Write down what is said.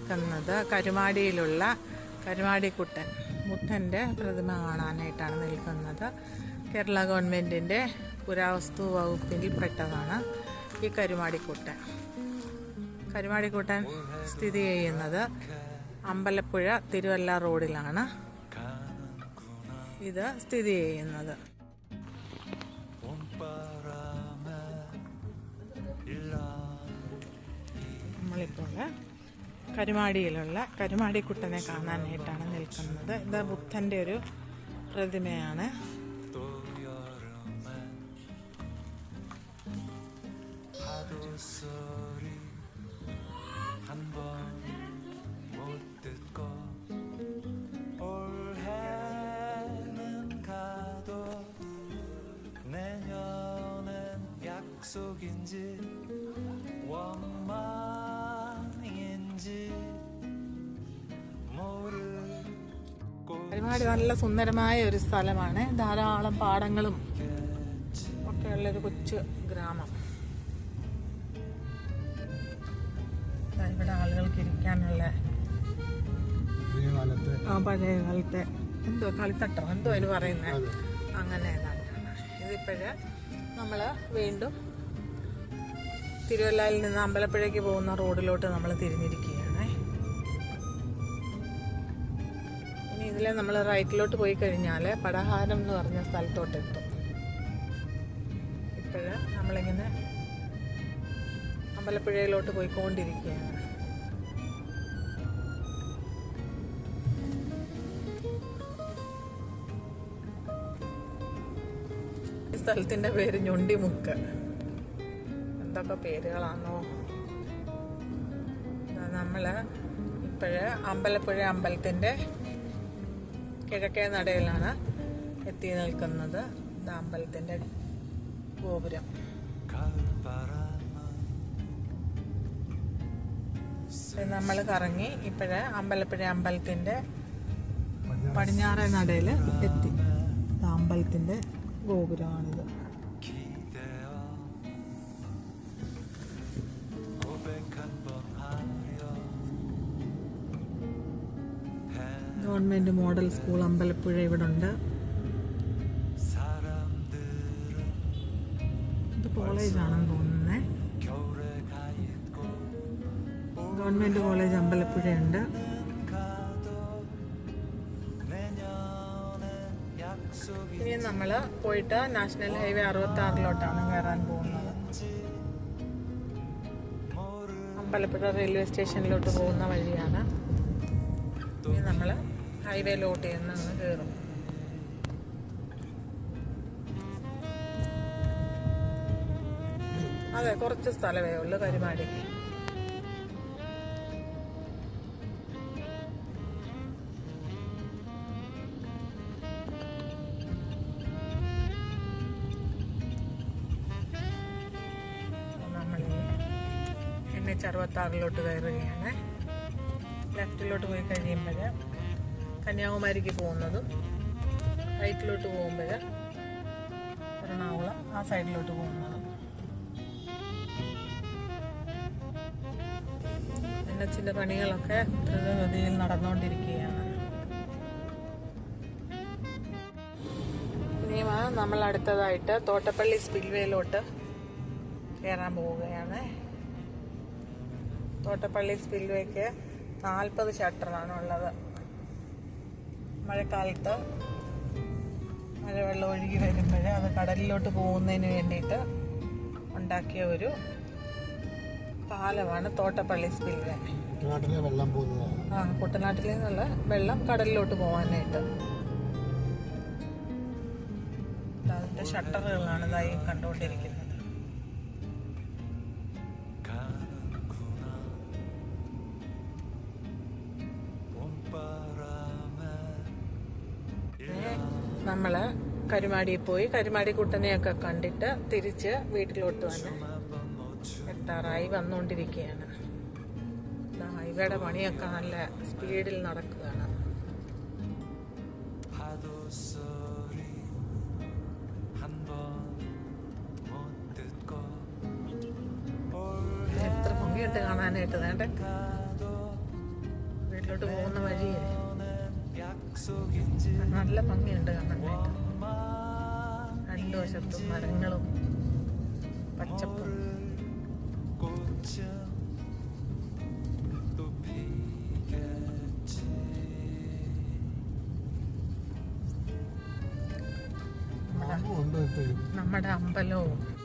നിൽക്കുന്നത് കരുമാടിയിലുള്ള കരുമാടിക്കുട്ടൻ ബുദ്ധൻ്റെ പ്രതിമ കാണാനായിട്ടാണ് നിൽക്കുന്നത്. കേരള ഗവൺമെൻറ്റിൻ്റെ പുരാവസ്തു വകുപ്പിൽ പെട്ടതാണ് ഈ കരുമാടിക്കുട്ടൻ. കരുമാടിക്കുട്ടൻ സ്ഥിതി ചെയ്യുന്നത് അമ്പലപ്പുഴ തിരുവല്ല റോഡിലാണ് ഇത് സ്ഥിതി ചെയ്യുന്നത്. നമ്മളിപ്പോൾ കരുമാടിയിലുള്ള കരുമാടിക്കുട്ടനെ കാണാനായിട്ടാണ് നിൽക്കുന്നത്. ഇത് ബുദ്ധൻ്റെ ഒരു പ്രതിമയാണ്. കരുമാടി നല്ല സുന്ദരമായ ഒരു സ്ഥലമാണ്. ധാരാളം പാടങ്ങളും ഒക്കെ ഉള്ളൊരു കൊച്ചു ഗ്രാമം. ഇവിടെ ആളുകൾക്ക് ഇരിക്കാനുള്ള പഴയ കാലത്തെ എന്തോ കളിത്തട്ടോ എന്തോ അതിന് പറയുന്നത് അങ്ങനെ ഏതാണ്ടാണ്. ഇതിപ്പോഴ് നമ്മൾ വീണ്ടും തിരുവല്ലയിൽ നിന്ന് അമ്പലപ്പുഴയ്ക്ക് പോകുന്ന റോഡിലോട്ട് നമ്മൾ തിരിഞ്ഞിരിക്കുകയാണ്. ഇനി ഇതിൽ നമ്മൾ റൈറ്റിലോട്ട് പോയി കഴിഞ്ഞാൽ പടഹാരം എന്ന് പറഞ്ഞ സ്ഥലത്തോട്ട് എത്തും. ഇപ്പോഴ് നമ്മളിങ്ങനെ അമ്പലപ്പുഴയിലോട്ട് പോയിക്കൊണ്ടിരിക്കുകയാണ്. ഈ സ്ഥലത്തിൻ്റെ പേര് ഞൊണ്ടിമുക്ക്. എന്തൊക്കെ പേരുകളാണോ. നമ്മൾ ഇപ്പോഴ് അമ്പലപ്പുഴ അമ്പലത്തിൻ്റെ കിഴക്കേ നടയിലാണ് എത്തി നിൽക്കുന്നത്. ഇത് അമ്പലത്തിൻ്റെ ഗോപുരം. നമ്മൾ കറങ്ങി ഇപ്പോഴ് അമ്പലപ്പുഴ അമ്പലത്തിൻ്റെ പടിഞ്ഞാറേ നടയിൽ എത്തി. അമ്പലത്തിൻ്റെ ഗോപുരമാണിത്. ഗവൺമെൻറ് മോഡൽ സ്കൂൾ അമ്പലപ്പുഴ ഇവിടെ ഉണ്ട്. ഇത് കോളേജാണെന്ന് തോന്നുന്നത്. ഗവൺമെൻറ് കോളേജ് അമ്പലപ്പുഴയുണ്ട്. ഇനി നമ്മൾ പോയിട്ട് നാഷണൽ ഹൈവേ 66 കയറാൻ പോകുന്നത്. അമ്പലപ്പുഴ റെയിൽവേ സ്റ്റേഷനിലോട്ട് പോകുന്ന വഴിയാണ്. ഇനി നമ്മൾ ഹൈവേയിലോട്ട് ചെന്ന് കയറും. അതെ, കുറച്ച് സ്ഥലമേ ഉള്ളൂ കരുമാടിക്ക്. NH66 കയറുകയാണ്. ലെഫ്റ്റിലോട്ട് പോയി കഴിയുമ്പോൾ കന്യാകുമാരിക്ക് പോകുന്നതും റൈറ്റിലോട്ട് പോകുമ്പോൾ എറണാകുളം ആ സൈഡിലോട്ട് പോകുന്നതും. NHന്റെ പണികളൊക്കെ ദ്രുതഗതിയിൽ നടന്നുകൊണ്ടിരിക്കുകയാണ്. ഇനി നമ്മൾ അടുത്തതായിട്ട് തോട്ടപ്പള്ളി സ്പിൽവേയിലോട്ട് കയറാൻ പോവുകയാണ്. തോട്ടപ്പള്ളി സ്പിൽവേക്ക് 40 ഷട്ടറാണ് ഉള്ളത്. മഴക്കാലത്ത് മഴവെള്ളം ഒഴുകി വരുമ്പോൾ അത് കടലിലോട്ട് പോകുന്നതിന് വേണ്ടിയിട്ട് ഉണ്ടാക്കിയ ഒരു പാലമാണ് തോട്ടപ്പള്ളി സ്പിൽവേ. കുട്ടനാട്ടിൽ നിന്നുള്ള വെള്ളം കടലിലോട്ട് പോകാനായിട്ട്. അതിൻ്റെ ഷട്ടറുകളാണ് ഇതായി കണ്ടുകൊണ്ടിരിക്കുന്നത്. നമ്മൾ കരുമാടിയിൽ പോയി കരുമാടിക്കുട്ടനെയൊക്കെ കണ്ടിട്ട് തിരിച്ച് വീട്ടിലോട്ട് തന്നെ എത്താറായി വന്നുകൊണ്ടിരിക്കുകയാണ്. ഹൈവേയുടെ പണിയൊക്കെ നല്ല സ്പീഡിൽ നടക്കുകയാണ്. എത്ര ഭംഗിയുണ്ട് കാണാനായിട്ട്. വേണ്ട വീട്ടിലോട്ട് പോകുന്ന വഴിയേ നല്ല ഭംഗിയുണ്ട് കാണാനായിട്ട്. രണ്ടു വശത്തും മരങ്ങളും പച്ചപ്പും. നമ്മുടെ അമ്പലവും